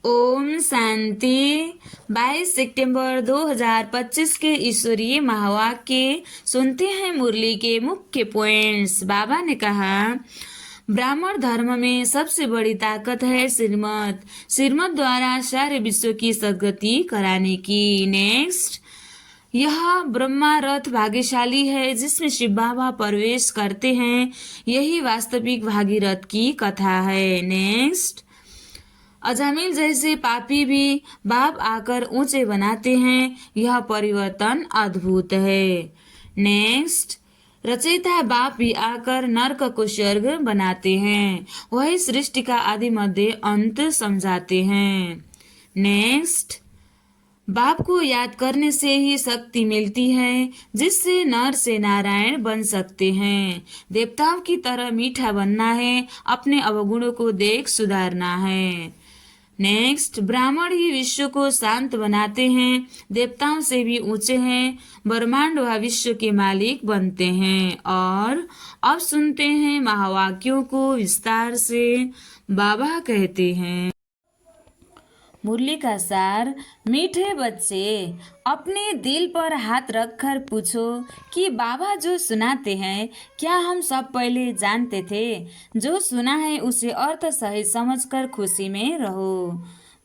ओम शांति। 22 सितंबर 2025 के ईश्वरीय महावाक्य सुनते हैं। मुरली के मुख्य पॉइंट्स। बाबा ने कहा, ब्राह्मण धर्म में सबसे बड़ी ताकत है श्रीमत। श्रीमत द्वारा सारे विश्व की सद्गति कराने की। नेक्स्ट, यह ब्रह्मा रथ भाग्यशाली है जिसमें शिव बाबा प्रवेश करते हैं। यही वास्तविक भागीरथ की कथा है। नेक्स्ट, अजामिल जैसे पापी भी बाप आकर ऊंचे बनाते हैं। यह परिवर्तन अद्भुत है। नेक्स्ट, रचयिता बाप भी आकर नरक को स्वर्ग बनाते हैं। वही सृष्टि का आदि मध्य अंत समझाते हैं। नेक्स्ट, बाप को याद करने से ही शक्ति मिलती है जिससे नर से नारायण बन सकते हैं। देवताओं की तरह मीठा बनना है, अपने अवगुणों को देख सुधारना है। नेक्स्ट, ब्राह्मण ही विश्व को शांत बनाते हैं, देवताओं से भी ऊंचे हैं, ब्रह्मांड व विश्व के मालिक बनते हैं। और अब सुनते हैं महावाक्यों को विस्तार से। बाबा कहते हैं, मुरली का सार। मीठे बच्चे, अपने दिल पर हाथ रखकर पूछो कि बाबा जो सुनाते हैं क्या हम सब पहले जानते थे? जो सुना है उसे अर्थ सही समझकर खुशी में रहो।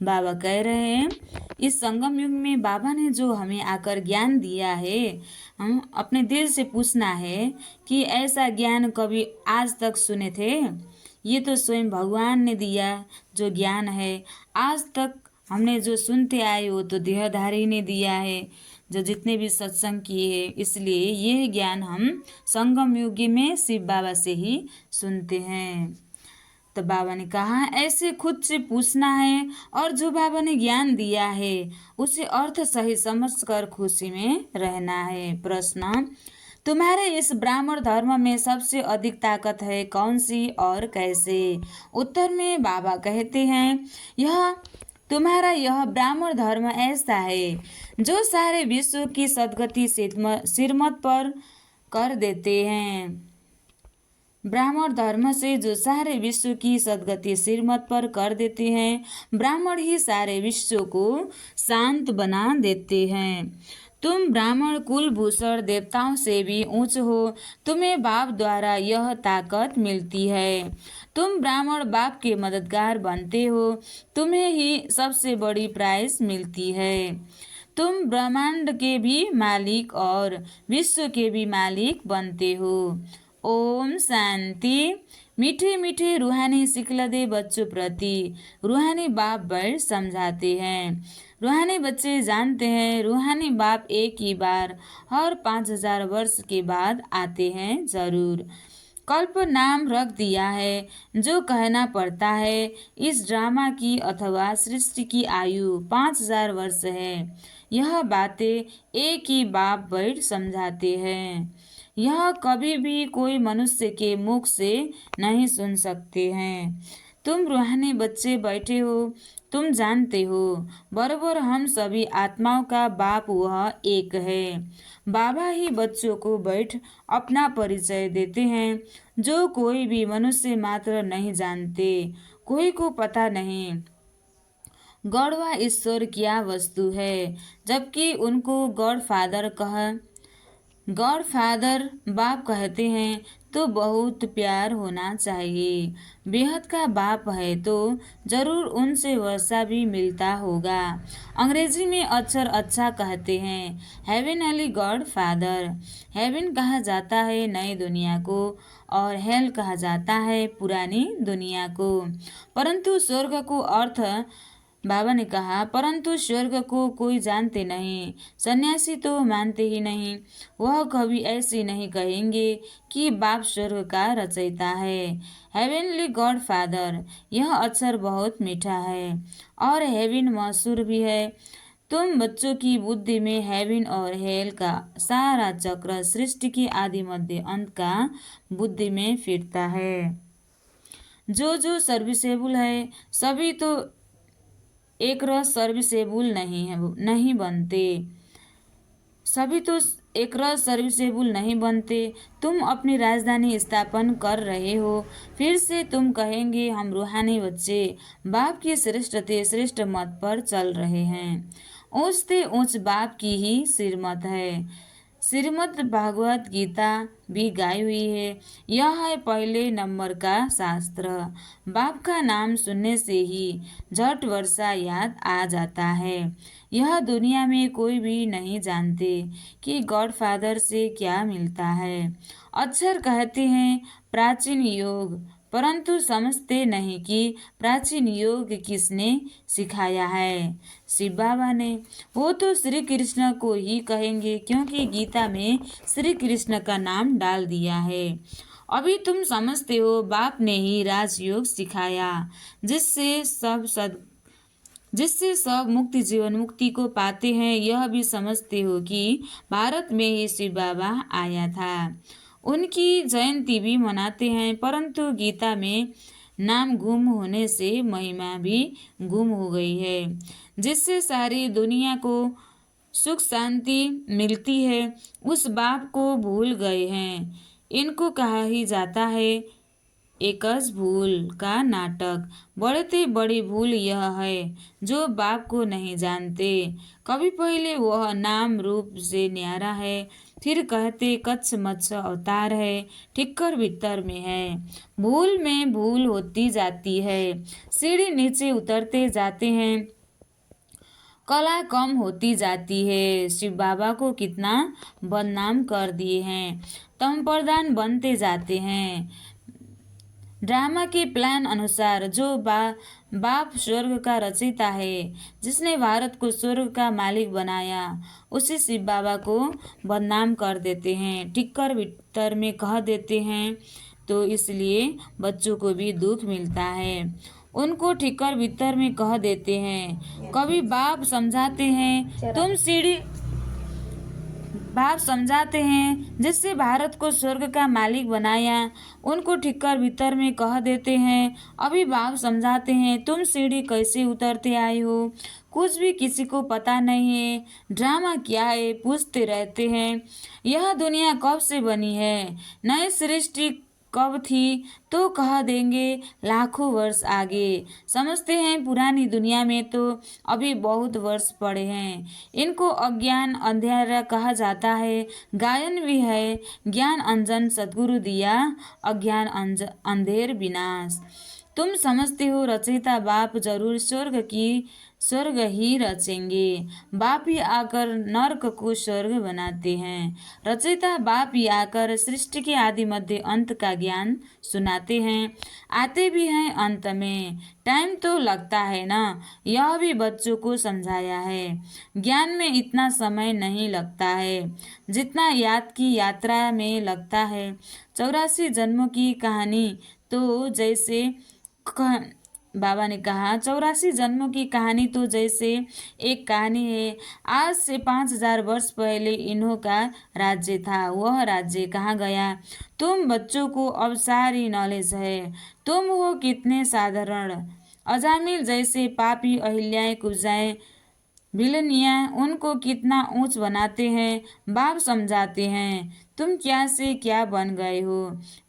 बाबा कह रहे हैं, इस संगम युग में बाबा ने जो हमें आकर ज्ञान दिया है, हम अपने दिल से पूछना है कि ऐसा ज्ञान कभी आज तक सुने थे? ये तो स्वयं भगवान ने दिया जो ज्ञान है। आज तक हमने जो सुनते आए वो तो देहधारी ने दिया है, जो जितने भी सत्संग किए हैं। इसलिए यह ज्ञान हम संगम युग में शिव बाबा से ही सुनते हैं। तो बाबा ने कहा, ऐसे खुद से पूछना है और जो बाबा ने ज्ञान दिया है उसे अर्थ सही समझकर खुशी में रहना है। प्रश्न, तुम्हारे इस ब्राह्मण धर्म में सबसे अधिक ताकत है कौन सी और कैसे? उत्तर में बाबा कहते हैं, तुम्हारा यह ब्राह्मण धर्म ऐसा है जो सारे विश्व की सद्गति सिरमत पर कर देते हैं। ब्राह्मण धर्म से जो सारे विश्व की सद्गति सिरमत पर कर देते हैं, ब्राह्मण ही सारे विश्व को शांत बना देते हैं। तुम ब्राह्मण कुलभूषण देवताओं से भी ऊंच हो। तुम्हें बाप द्वारा यह ताकत मिलती है। तुम ब्राह्मण बाप के मददगार बनते हो। तुम्हें ही सबसे बड़ी प्राइज मिलती है। तुम ब्रह्मांड के भी मालिक और विश्व के भी मालिक बनते हो। ओम शांति। मीठे मीठे रूहानी सिखलदे बच्चों प्रति रूहानी बाप बड़ समझाते हैं। रूहानी बच्चे जानते हैं रूहानी बाप एक ही बार हर 5000 वर्ष के बाद आते हैं जरूर। कल्प नाम रख दिया है जो कहना पड़ता है। इस ड्रामा की अथवा सृष्टि की आयु 5000 वर्ष है। यह बातें एक ही बाप बैठ समझाते हैं। यह कभी भी कोई मनुष्य के मुख से नहीं सुन सकते हैं। तुम रूहानी बच्चे बैठे हो, तुम जानते हो बराबर हम सभी आत्माओं का बाप वह एक है। बाबा ही बच्चों को बैठ अपना परिचय देते हैं जो कोई भी मनुष्य मात्र नहीं जानते। कोई को पता नहीं गॉड व ईश्वर क्या वस्तु है, जबकि उनको गॉड फादर बाप कहते हैं तो बहुत प्यार होना चाहिए। बेहद का बाप है तो जरूर उनसे वर्षा भी मिलता होगा। अंग्रेजी में अक्षर अच्छा कहते हैं हेवेनली गॉड फादर। हेवन कहा जाता है नई दुनिया को और हेल कहा जाता है पुरानी दुनिया को। परंतु स्वर्ग को अर्थ बाबा ने कहा, परंतु स्वर्ग को कोई जानते नहीं। सन्यासी तो मानते ही नहीं। वह कभी ऐसी नहीं कहेंगे कि बाप स्वर्ग का रचयिता है। हेवेनली गॉड फादर, यह अक्षर बहुत मीठा है और हेवन मशहूर भी है। तुम बच्चों की बुद्धि में हेवन और हेल का सारा चक्र सृष्टि की आदि मध्य अंत का बुद्धि में फिरता है। जो सर्विसेबल है सभी तो एक रस सर्विसेबल नहीं बनते। सभी तो एक सर्विसेबल नहीं बनते। तुम अपनी राजधानी स्थापन कर रहे हो, फिर से तुम कहेंगे हम रूहानी बच्चे बाप की श्रेष्ठ मत पर चल रहे हैं। ऊंच से ऊंच बाप की ही श्रीमत है। श्रीमद् भागवत गीता भी गाई हुई है। यह है पहले नंबर का शास्त्र। बाप का नाम सुनने से ही झट वर्षा याद आ जाता है। यह दुनिया में कोई भी नहीं जानते कि गॉडफादर से क्या मिलता है। अक्षर कहते हैं प्राचीन योग, परंतु समझते नहीं कि प्राचीन योग किसने सिखाया है। शिव बाबा ने। वो तो श्री कृष्ण को ही कहेंगे, क्योंकि गीता में श्री कृष्ण का नाम डाल दिया है। अभी तुम समझते हो बाप ने ही राजयोग सिखाया, जिससे सब मुक्ति जीवन मुक्ति को पाते हैं। यह भी समझते हो कि भारत में ही शिव बाबा आया था। उनकी जयंती भी मनाते हैं, परंतु गीता में नाम गुम होने से महिमा भी गुम हो गई है, जिससे सारी दुनिया को सुख शांति मिलती है। उस बाप को भूल गए हैं। इनको कहा ही जाता है एकज भूल का नाटक। बड़े बड़ी भूल यह है जो बाप को नहीं जानते। कभी पहले वह नाम रूप से न्यारा है, फिर कहते कच्छ मच्छ अवतार है, ठिक्कर भीतर में है। भूल में भूल होती जाती है, सीढ़ी नीचे उतरते जाते हैं, कला कम होती जाती है। शिव बाबा को कितना बदनाम कर दिए हैं, तम प्रधान बनते जाते हैं। ड्रामा के प्लान अनुसार जो बाप स्वर्ग का रचयिता है, जिसने भारत को स्वर्ग का मालिक बनाया, उसी शिव बाबा को बदनाम कर देते हैं, ठिक्कर भीतर में कह देते हैं। तो इसलिए बच्चों को भी दुख मिलता है। उनको ठिक्कर भीतर में कह देते हैं। कभी बाप समझाते हैं बाप समझाते हैं जिससे भारत को स्वर्ग का मालिक बनाया, उनको ठिक्कर भीतर में कह देते हैं। अभी बाप समझाते हैं तुम सीढ़ी कैसे उतरते आए हो, कुछ भी किसी को पता नहीं है। ड्रामा क्या है पूछते रहते हैं। यह दुनिया कब से बनी है, नई सृष्टि कब थी, तो कह देंगे लाखों वर्ष आगे। समझते हैं पुरानी दुनिया में तो अभी बहुत वर्ष पड़े हैं। इनको अज्ञान अंधेरा कहा जाता है। गायन भी है, ज्ञान अंजन सद्गुरु दिया, अज्ञान अंधेर विनाश। तुम समझते हो रचयिता बाप जरूर स्वर्ग ही रचेंगे। बाप ही आकर नर्क को स्वर्ग बनाते हैं। रचयिता बाप ही आकर सृष्टि के आदि मध्य अंत का ज्ञान सुनाते हैं। आते भी हैं अंत में, टाइम तो लगता है ना। यह भी बच्चों को समझाया है। ज्ञान में इतना समय नहीं लगता है जितना याद की यात्रा में लगता है। 84 जन्मों की कहानी तो जैसे बाबा ने कहा 84 जन्मों की कहानी तो जैसे एक कहानी है। आज से 5000 वर्ष पहले इन्हों का राज्य था, वह राज्य कहाँ गया। तुम बच्चों को अब सारी नॉलेज है। तुम हो कितने साधारण, अजामिल जैसे पापी अहिल्याएं कुब्जाएं भिलनिया उनको कितना ऊंच बनाते हैं। बाप समझाते हैं तुम क्या से क्या बन गए हो।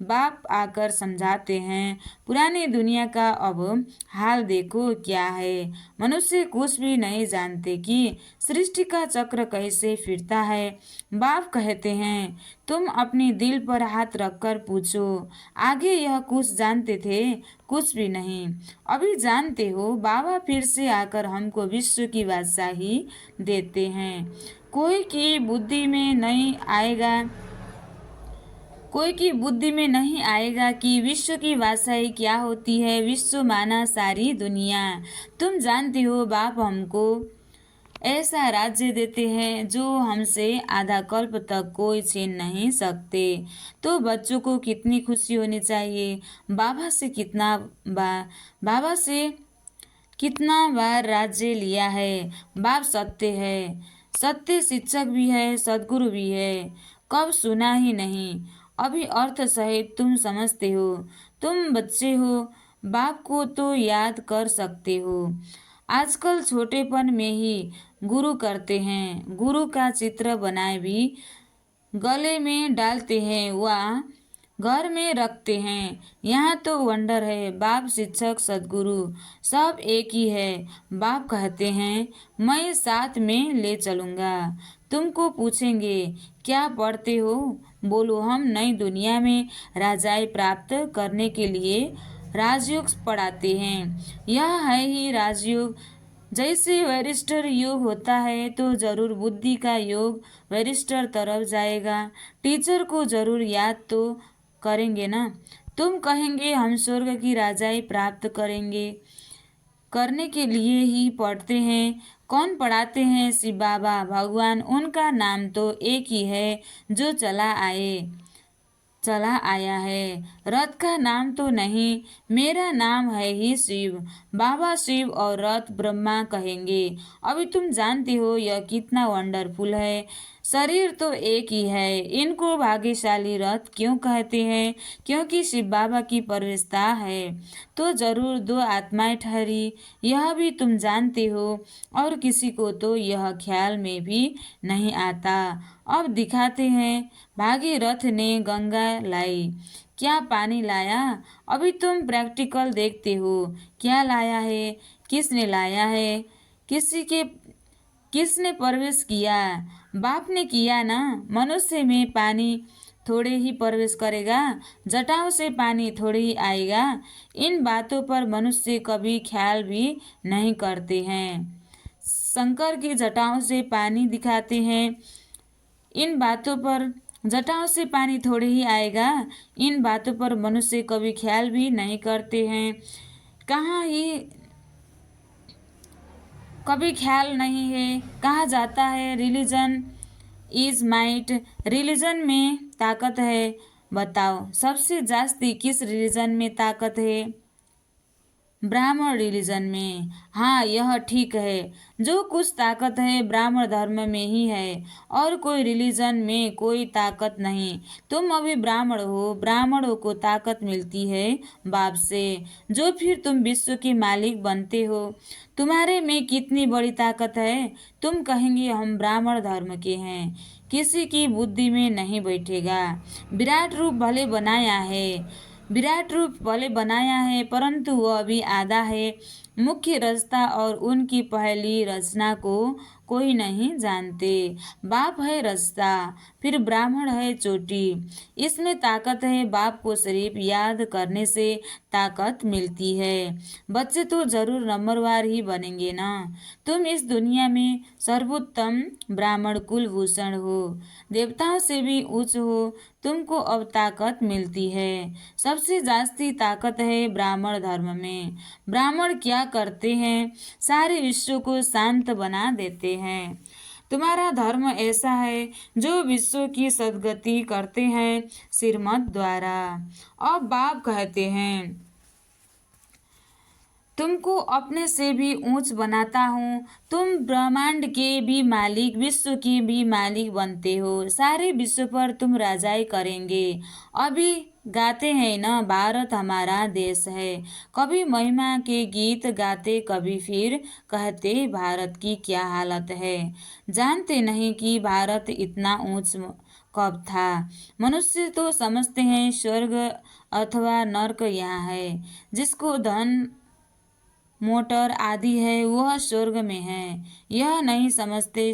बाप आकर समझाते हैं पुरानी दुनिया का अब हाल देखो क्या है। मनुष्य कुछ भी नहीं जानते कि सृष्टि का चक्र कैसे फिरता है। बाप कहते हैं तुम अपनी दिल पर हाथ रखकर पूछो, आगे यह कुछ जानते थे, कुछ भी नहीं, अभी जानते हो। बाबा फिर से आकर हमको विश्व की बादशाही देते हैं। कोई की बुद्धि में नहीं आएगा कि विश्व की बादशाही क्या होती है। विश्व माना सारी दुनिया। तुम जानते हो बाप हमको ऐसा राज्य देते हैं जो हमसे आधा कल्प तक कोई छीन नहीं सकते। तो बच्चों को कितनी खुशी होनी चाहिए। बाबा से कितना बार राज्य लिया है। बाप सत्य है, सत्य शिक्षक भी है, सद्गुरु भी है। कब सुना ही नहीं। अभी अर्थ सहित तुम समझते हो। तुम बच्चे हो, बाप को तो याद कर सकते हो। आजकल छोटेपन में ही गुरु करते हैं। गुरु का चित्र बनाए भी गले में डालते हैं व घर में रखते हैं। यहाँ तो वंडर है। बाप, शिक्षक, सदगुरु सब एक ही है। बाप कहते हैं मैं साथ में ले चलूँगा। तुमको पूछेंगे क्या पढ़ते हो? बोलो हम नई दुनिया में राजाई प्राप्त करने के लिए राजयोग पढ़ाते हैं। यह है ही राजयोग। जैसे वरिष्ठर योग होता है तो जरूर बुद्धि का योग वरिष्ठर तरफ जाएगा। टीचर को जरूर याद तो करेंगे ना। तुम कहेंगे हम स्वर्ग की राजाई प्राप्त करने के लिए ही पढ़ते हैं। कौन पढ़ाते हैं? शिव बाबा, भगवान। उनका नाम तो एक ही है जो चला आया है। रथ का नाम तो नहीं, मेरा नाम है ही शिव। बाबा शिव और रथ ब्रह्मा कहेंगे। अभी तुम जानते हो यह कितना वंडरफुल है। शरीर तो एक ही है। इनको भाग्यशाली रथ क्यों कहते हैं? क्योंकि शिव बाबा की प्रवेशता है तो जरूर दो आत्माएं ठहरी। यह भी तुम जानते हो और किसी को तो यह ख्याल में भी नहीं आता। अब दिखाते हैं। भागीरथ ने गंगा लाई, क्या पानी लाया? अभी तुम प्रैक्टिकल देखते हो। क्या लाया है? किसने लाया है? किसने प्रवेश किया? बाप ने किया ना। मनुष्य में पानी थोड़े ही प्रवेश करेगा, जटाओं से पानी थोड़े ही आएगा। इन बातों पर मनुष्य कभी ख्याल भी नहीं करते हैं। शंकर की जटाओं से पानी दिखाते हैं। इन बातों पर जटाओं से पानी थोड़े ही आएगा। इन बातों पर मनुष्य कभी ख्याल भी नहीं करते हैं। कभी ख्याल नहीं है। कहा जाता है रिलीजन इज माइट। रिलीजन में ताकत है। बताओ सबसे जास्ती किस रिलीजन में ताकत है? ब्राह्मण रिलीजन में। हाँ, यह ठीक है। जो कुछ ताकत है ब्राह्मण धर्म में ही है और कोई रिलीजन में कोई ताकत नहीं। तुम अभी ब्राह्मण हो। ब्राह्मणों को ताकत मिलती है बाप से, जो फिर तुम विश्व के मालिक बनते हो। तुम्हारे में कितनी बड़ी ताकत है? तुम कहेंगे हम ब्राह्मण धर्म के हैं। किसी की बुद्धि में नहीं बैठेगा। विराट रूप भले बनाया है परंतु वह भी आधा है। मुख्य रास्ता और उनकी पहली रचना को कोई नहीं जानते। बाप है रास्ता, फिर ब्राह्मण है चोटी। इसमें ताकत है। बाप को सिर्फ याद करने से ताकत मिलती है। बच्चे तो जरूर नंबरवार ही बनेंगे ना। तुम इस दुनिया में सर्वोत्तम ब्राह्मण कुलभूषण हो। देवताओं से भी उच्च हो। तुमको अब ताकत मिलती है। सबसे जास्ती ताकत है ब्राह्मण धर्म में। ब्राह्मण क्या करते हैं? सारे विश्व को शांत बना देते हैं। तुम्हारा धर्म ऐसा है जो विश्व की सद्गति करते हैं श्रीमत द्वारा। अब बाप कहते हैं तुमको अपने से भी ऊंच बनाता हूँ। तुम ब्रह्मांड के भी मालिक, विश्व के भी मालिक बनते हो। सारे विश्व पर तुम राजाई करेंगे। अभी गाते हैं ना, भारत हमारा देश है। कभी महिमा के गीत गाते, कभी फिर कहते भारत की क्या हालत है। जानते नहीं कि भारत इतना ऊंच कब था। मनुष्य तो समझते हैं स्वर्ग अथवा नर्क यहाँ है। जिसको धन मोटर आदि है वह स्वर्ग में है। यह नहीं समझते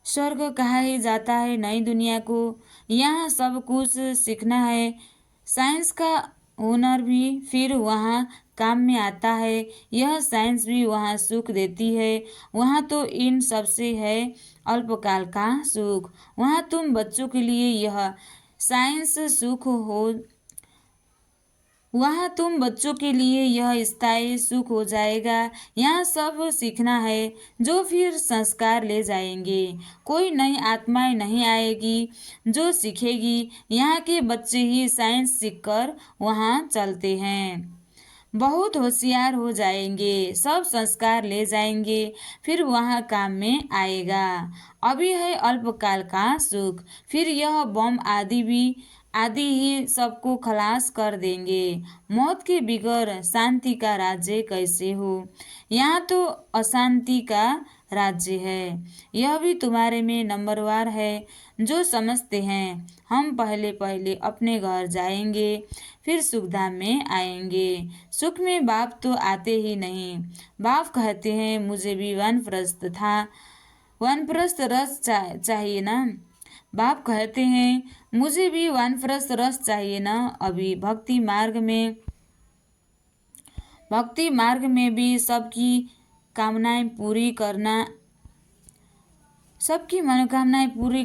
स्वर्ग कहा ही जाता है नई दुनिया को। यहाँ सब कुछ सीखना है। साइंस का हुनर भी फिर वहाँ काम में आता है। यह साइंस भी वहाँ सुख देती है। वहाँ तो इन सबसे है अल्पकाल का सुख। वहाँ तुम बच्चों के लिए यह साइंस सुख हो। वहाँ तुम बच्चों के लिए यह स्थायी सुख हो जाएगा। यहाँ सब सीखना है जो फिर संस्कार ले जाएंगे। कोई नई आत्माएं नहीं आएगी जो सीखेगी। यहाँ के बच्चे ही साइंस सीखकर वहाँ चलते हैं। बहुत होशियार हो जाएंगे। सब संस्कार ले जाएंगे फिर वहाँ काम में आएगा। अभी है अल्पकाल का सुख, फिर यह बम आदि भी आदि ही सबको खलास कर देंगे। मौत के बिगर शांति का राज्य कैसे हो? यहाँ तो अशांति का राज्य है। यह भी तुम्हारे में नंबरवार है जो समझते हैं हम पहले पहले अपने घर जाएंगे, फिर सुखधाम में आएंगे। सुख में बाप तो आते ही नहीं। बाप कहते हैं मुझे भी वानप्रस्थ रस चाहिए ना। बाप कहते हैं मुझे भी वानप्रस्थ रस चाहिए ना। अभी भक्ति मार्ग में भी सबकी मनोकामनाएं पूरी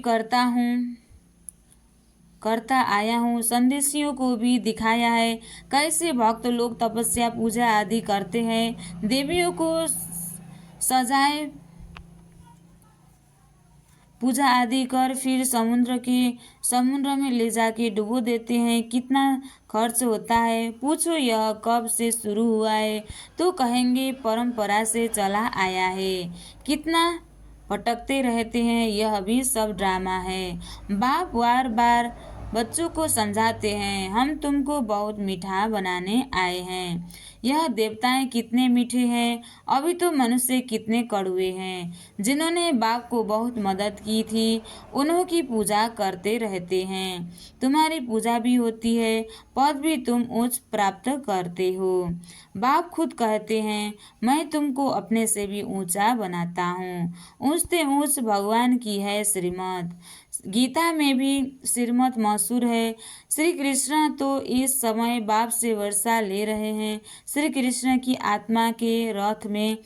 करता आया हूँ। संदेशियों को भी दिखाया है कैसे भक्त लोग तपस्या पूजा आदि करते हैं। देवियों को सजाए पूजा आदि कर फिर समुद्र में ले जाके डुबो देते हैं। कितना खर्च होता है पूछो, यह कब से शुरू हुआ है तो कहेंगे परंपरा से चला आया है। कितना भटकते रहते हैं, यह भी सब ड्रामा है। बाप बार बार बच्चों को समझाते हैं हम तुमको बहुत मीठा बनाने आए हैं। यह देवताएं कितने मीठे हैं, अभी तो मनुष्य कितने कड़वे हैं। जिन्होंने बाप को बहुत मदद की थी उन्हों की पूजा करते रहते हैं। तुम्हारी पूजा भी होती है, पद भी तुम उच्च प्राप्त करते हो। बाप खुद कहते हैं मैं तुमको अपने से भी ऊंचा बनाता हूँ। ऊंचते ऊंच भगवान की है श्रीमत। गीता में भी श्रीमत मशहूर है। श्री कृष्ण तो इस समय बाप से वर्षा ले रहे हैं। श्री कृष्ण की आत्मा के रथ में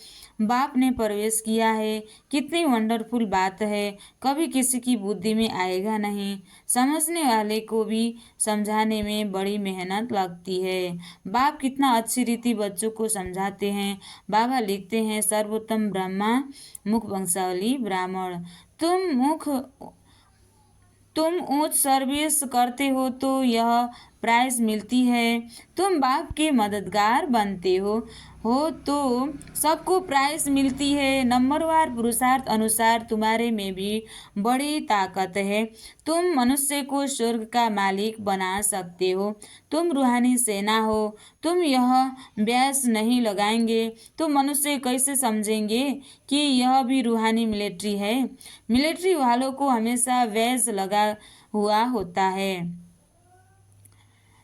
बाप ने प्रवेश किया है। कितनी वंडरफुल बात है, कभी किसी की बुद्धि में आएगा नहीं। समझने वाले को भी समझाने में बड़ी मेहनत लगती है। बाप कितना अच्छी रीति बच्चों को समझाते हैं। बाबा लिखते हैं सर्वोत्तम ब्रह्मा मुख वंशावली ब्राह्मण। तुम उच्च सर्विस करते हो तो यह प्राइज मिलती है। तुम बाप के मददगार बनते हो तो सबको प्राइज मिलती है। नंबरवार पुरुषार्थ अनुसार तुम्हारे में भी बड़ी ताकत है। तुम मनुष्य को स्वर्ग का मालिक बना सकते हो। तुम रूहानी सेना हो। तुम यह ब्याज नहीं लगाएंगे तो मनुष्य कैसे समझेंगे कि यह भी रूहानी मिलिट्री है। मिलिट्री वालों को हमेशा बैज लगा हुआ होता है।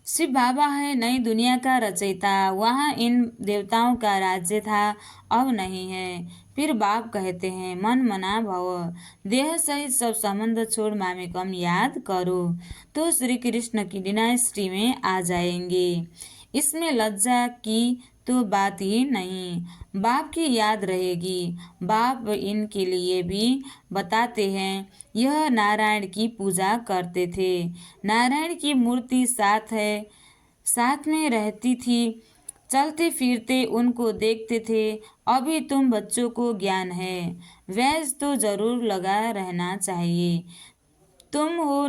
शिव बाबा है नई दुनिया का रचयिता। वहाँ इन देवताओं का राज्य था, अब नहीं है। फिर बाप कहते हैं मन मना भव, देह सहित सब संबंध छोड़ मामेकम याद करो तो श्री कृष्ण की डिनाइस्टी में आ जाएंगे। इसमें लज्जा की तो बात ही नहीं, बाप की याद रहेगी। बाप इनके लिए भी बताते हैं यह नारायण की पूजा करते थे। नारायण की मूर्ति साथ में रहती थी। चलते फिरते उनको देखते थे। अभी तुम बच्चों को ज्ञान है, वैज तो जरूर लगा रहना चाहिए। तुम हो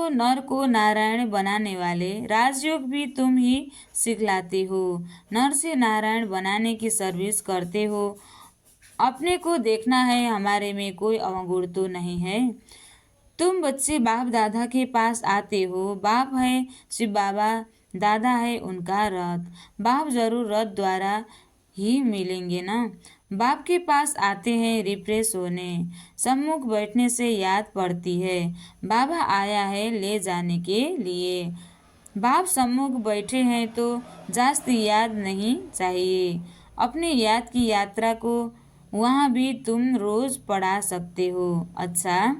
नर को नारायण बनाने वाले। राजयोग भी तुम ही सिखलाते हो। नर से नारायण बनाने की सर्विस करते हो। अपने को देखना है हमारे में कोई अवगुण तो नहीं है। तुम बच्चे बाप दादा के पास आते हो। बाप है शिव बाबा, दादा है उनका रथ। बाप जरूर रथ द्वारा ही मिलेंगे ना। बाप के पास आते हैं रिफ्रेश होने। सम्मुख बैठने से याद पड़ती है बाबा आया है ले जाने के लिए। बाप सम्मुख बैठे हैं तो जास्ती याद नहीं चाहिए। अपने याद की यात्रा को वहाँ भी तुम रोज पढ़ा सकते हो। अच्छा,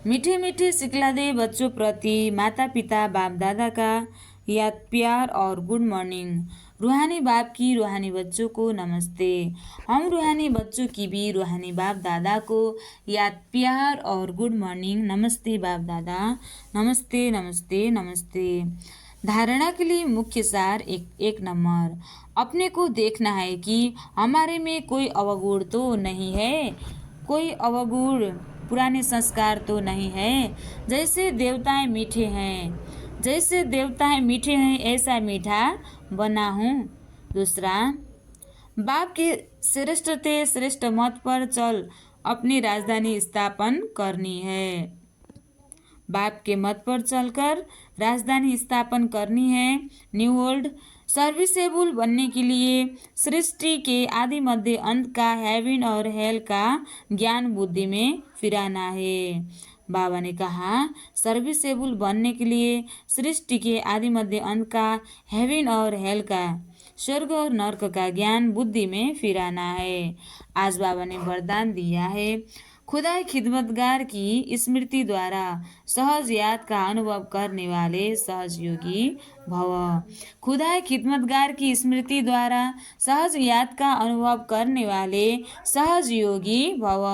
मीठे मीठे सिखला दे बच्चों प्रति माता पिता बाप दादा का याद प्यार और गुड मॉर्निंग। रूहानी बाप की रूहानी बच्चों को नमस्ते। हम रूहानी बच्चों की भी रूहानी बाप दादा को याद प्यार और गुड मॉर्निंग। नमस्ते बाप दादा, नमस्ते नमस्ते नमस्ते। धारणा के लिए मुख्य सार एक नंबर, अपने को देखना है कि हमारे में कोई अवगुण तो नहीं है, कोई अवगुण पुराने संस्कार तो नहीं है। जैसे देवताएं मीठे हैं ऐसा मीठा बना हूँ। दूसरा, बाप के श्रेष्ठ मत पर चल अपनी राजधानी स्थापन करनी है। बाप के मत पर चलकर राजधानी स्थापन करनी है। न्यू वर्ल्ड सर्विसेबल बनने के लिए सृष्टि के आदि मध्य अंत का हेवन और हेल का ज्ञान बुद्धि में फिराना है। बाबा ने कहा सर्विसेबल बनने के लिए सृष्टि के आदि मध्य अंत का हेवन और हेल का स्वर्ग और नर्क का ज्ञान बुद्धि में फिराना है। आज बाबा ने वरदान दिया है, खुदाई खिदमतगार की स्मृति द्वारा सहज याद का अनुभव करने वाले सहजयोगी भव। खुदाई खिदमतगार की स्मृति द्वारा सहज याद का अनुभव करने वाले सहजयोगी भव।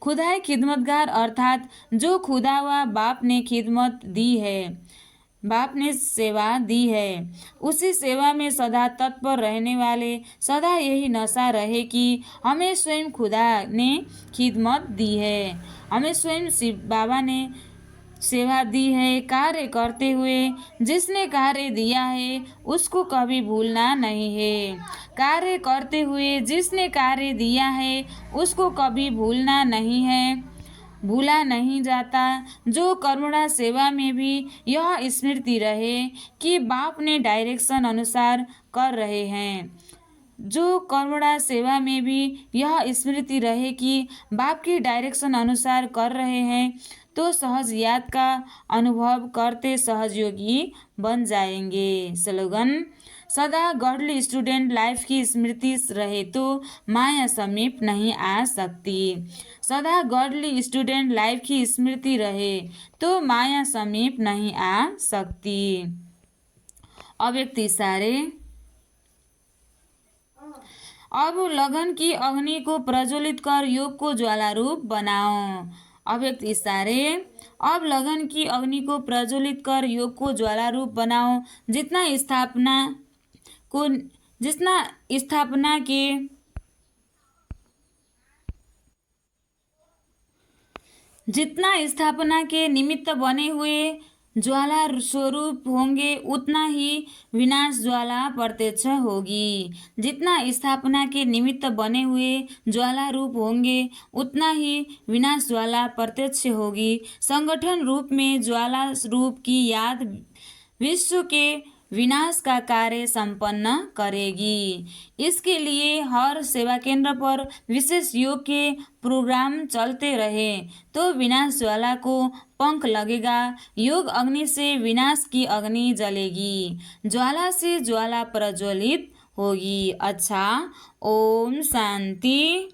खुदाई खिदमतगार अर्थात जो खुदा व बाप ने खिदमत दी है, बाप ने सेवा दी है, उसी सेवा में सदा तत्पर रहने वाले। सदा यही नशा रहे कि हमें स्वयं खुदा ने खिदमत दी है, हमें स्वयं शिव बाबा ने सेवा दी है। कार्य करते हुए जिसने कार्य दिया है उसको कभी भूलना नहीं है। कार्य करते हुए जिसने कार्य दिया है उसको कभी भूलना नहीं है, भूला नहीं जाता। जो करुणा सेवा में भी यह स्मृति रहे कि बाप ने डायरेक्शन अनुसार कर रहे हैं। जो करुणा सेवा में भी यह स्मृति रहे कि बाप की डायरेक्शन अनुसार कर रहे हैं तो सहज याद का अनुभव करते सहजयोगी बन जाएंगे। स्लोगन, सदा गॉडली स्टूडेंट लाइफ की स्मृति रहे तो माया समीप नहीं आ सकती। सदा गॉडली स्टूडेंट लाइफ की स्मृति रहे तो माया समीप नहीं आ सकती। अव्यक्त इशारे। अब लगन की अग्नि को प्रज्वलित कर योग को ज्वाला रूप बनाओ। अव्यक्त इशारे। अब लगन की अग्नि को प्रज्वलित कर योग को ज्वाला रूप बनाओ। जितना स्थापना के निमित्त बने हुए ज्वाला स्वरूप होंगे उतना ही विनाश ज्वाला प्रत्यक्ष होगी। जितना स्थापना के निमित्त बने हुए ज्वाला रूप होंगे उतना ही विनाश ज्वाला प्रत्यक्ष होगी। संगठन रूप में ज्वाला रूप की याद विश्व के विनाश का कार्य संपन्न करेगी। इसके लिए हर सेवा केंद्र पर विशेष योग के प्रोग्राम चलते रहे तो विनाश ज्वाला को पंख लगेगा। योग अग्नि से विनाश की अग्नि जलेगी, ज्वाला से ज्वाला प्रज्वलित होगी। अच्छा, ओम शांति।